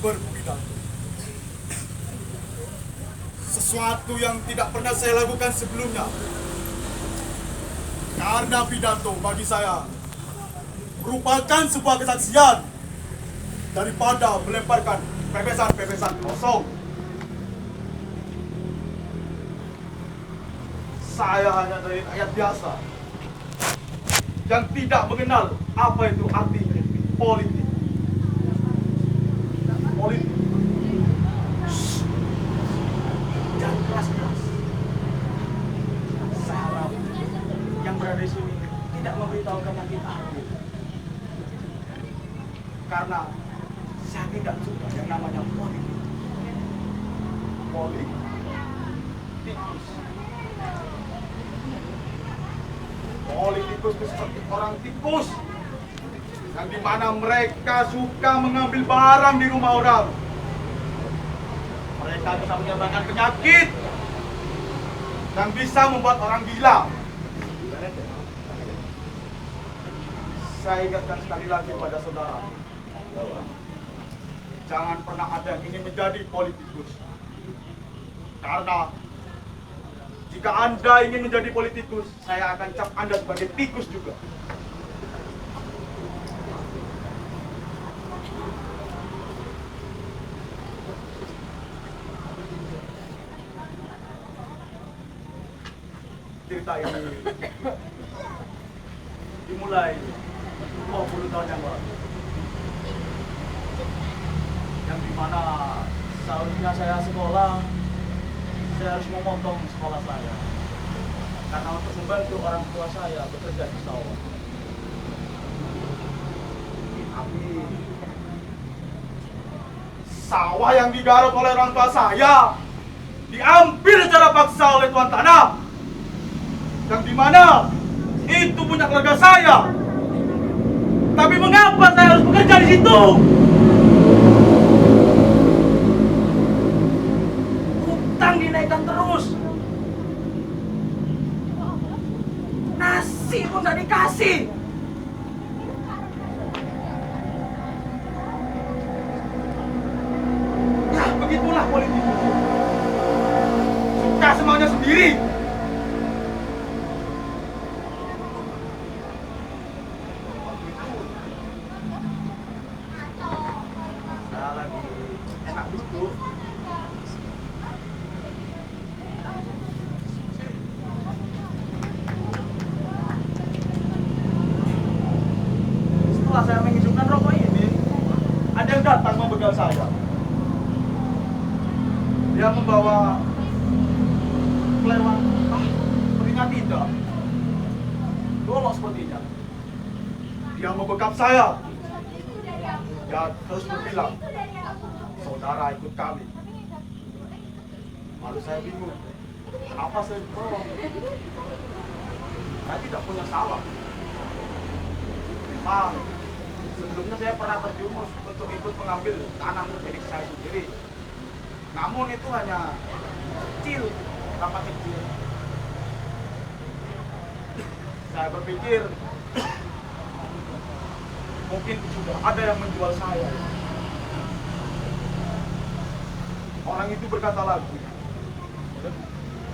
berpidato. Sesuatu yang tidak pernah saya lakukan sebelumnya. Karena pidato bagi saya merupakan sebuah kesaksian daripada melemparkan pepesan-pepesan kosong. Saya hanya dari rakyat biasa yang tidak mengenal apa itu arti politik. Politik. Jangan keras-keras. Saya harap yang berada di sini tidak memberitahukan yang kita aku. Karena saya tidak suka yang namanya politik. Politikus. Politikus itu seperti orang tikus yang dimana mereka suka mengambil barang di rumah orang. Mereka bisa menyebarkan penyakit yang bisa membuat orang gila. Saya ingatkan sekali lagi pada saudara, jangan pernah ada yang ingin menjadi politikus. Karena jika Anda ingin menjadi politikus, saya akan cap Anda sebagai tikus juga. Cerita ini dimulai 20 tahun yang lalu, yang dimana seharusnya saya sekolah, saya harus memotong sekolah saya karena untuk membantu orang tua saya bekerja di sawah. Tapi sawah yang digarap oleh orang tua saya diambil secara paksa oleh tuan tanah, yang dimana itu punya keluarga saya. Tapi mengapa saya harus bekerja di situ? Hutang dinaikkan terus, nasi pun gak dikasih. Ya begitulah politik. Suka semuanya sendiri. Setelah saya menghidupkan rokok ini, ada yang datang membegal saya. Dia membawa kelewat, sepertinya tidak. Golok sepertinya. Dia membekap saya. Dia terus berbilang, saudara ikut kami. Lalu saya bingung, kenapa saya ditolong? Saya tidak punya salah. Memang sebelumnya saya pernah terjumus untuk ikut mengambil tanah milik saya sendiri. Namun itu hanya kecil, rapat kecil. Saya berpikir mungkin sudah ada yang menjual saya. Orang itu berkata lagi,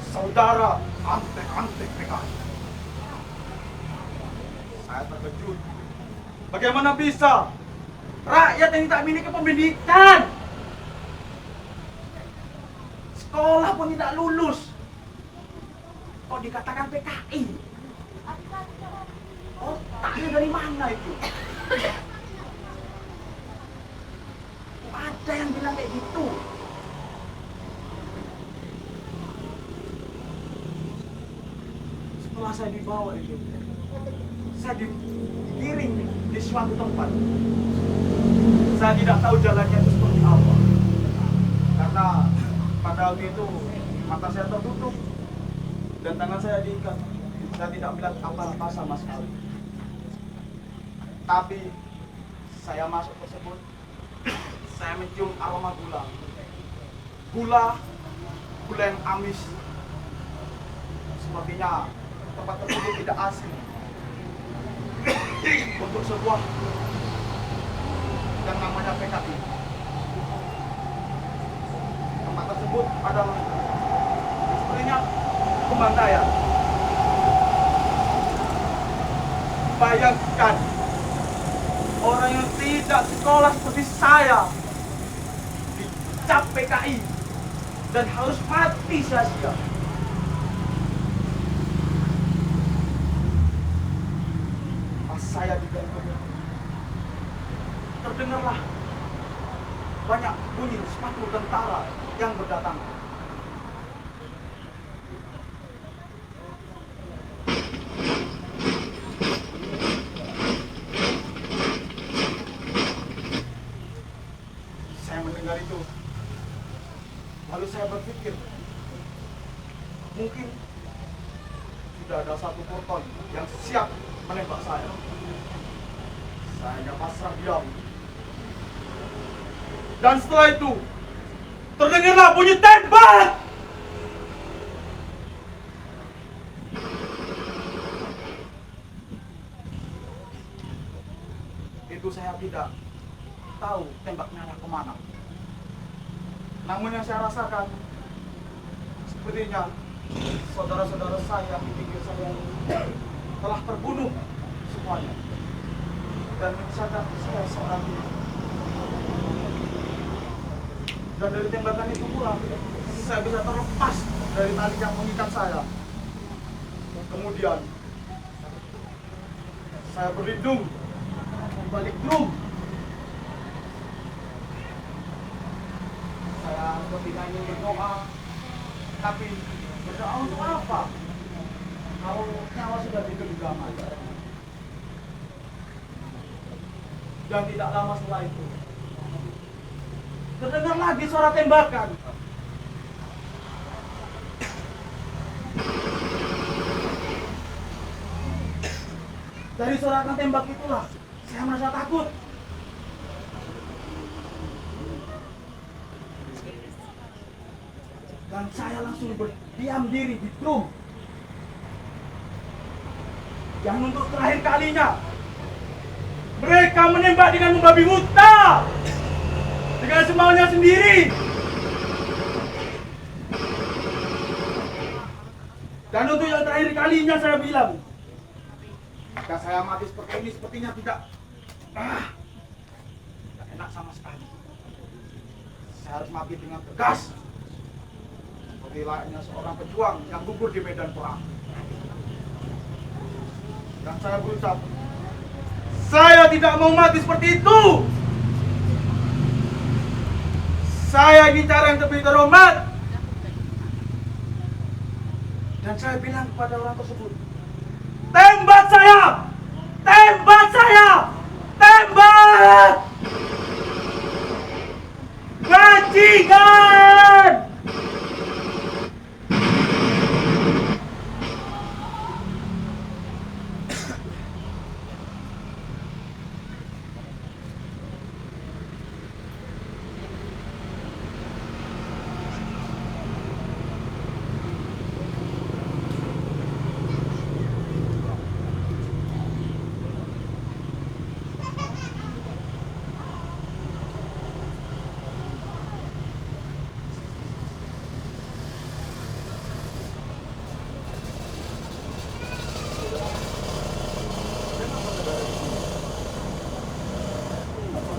saudara antek-antek PKI. Saya terkejut. Bagaimana bisa rakyat yang tidak memiliki pendidikan, sekolah pun tidak lulus, kok dikatakan PKI? Otaknya dari mana itu? Ada yang bilang kayak gitu. Setelah saya dibawa itu, saya dikiring di suatu tempat. Saya tidak tahu jalannya itu seperti apa. Karena pada waktu itu mata saya tertutup dan tangan saya diikat. Saya tidak melihat apa-apa sama sekali. Tapi saya masuk tersebut, saya mencium aroma gula. Gula yang amis. Sepertinya tempat tersebut tidak asing untuk sebuah yang namanya PKI. tersebut adalah sepertinya pembantaian. Bayangkan orang yang tidak sekolah seperti saya dicap PKI dan harus mati sia-sia. Pas saya diganggu, terdengarlah banyak bunyi sepatu tentara yang berdatangan. Saya mendengar itu, lalu saya berpikir, mungkin sudah ada satu korban yang siap menembak saya. Saya hanya pasrah diam. Dan setelah itu, terdengarlah bunyi tembak. Itu saya tidak tahu tembaknya arah kemana. Namun yang saya rasakan, sepertinya saudara-saudara saya di pinggir saya telah terbunuh semuanya. Dan menyisakan saya seorang diri. Dan dari tembakan itu pula, saya bisa terlepas dari tali yang mengikat saya. Kemudian, saya berlindung di balik drum. Saya ketika ingin berdoa, tapi berdoa untuk apa? Kalau nyawa sudah di genggaman. Dan tidak lama setelah itu, terdengar lagi suara tembakan. Dari suara tembak itulah saya merasa takut. Dan saya langsung berdiam diri di drum. Yang untuk terakhir kalinya, mereka menembak dengan membabi buta, dengan semaunya sendiri. Dan untuk yang terakhir kalinya saya bilang, jika saya mati seperti ini sepertinya tidak enak sama sekali. Saya harus mati dengan tegas, seperti layaknya seorang pejuang yang gugur di medan perang. Dan saya berucap, saya tidak mau mati seperti itu. Saya ingin cara yang lebih terhormat. Dan saya bilang kepada orang tersebut, tembak saya! Tembak saya! Tembak! Bajingan!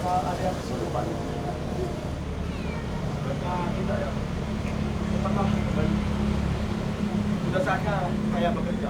Ada yang kesurupan. Tidak ya. Tetaplah kembali. Sudah saatnya saya bekerja.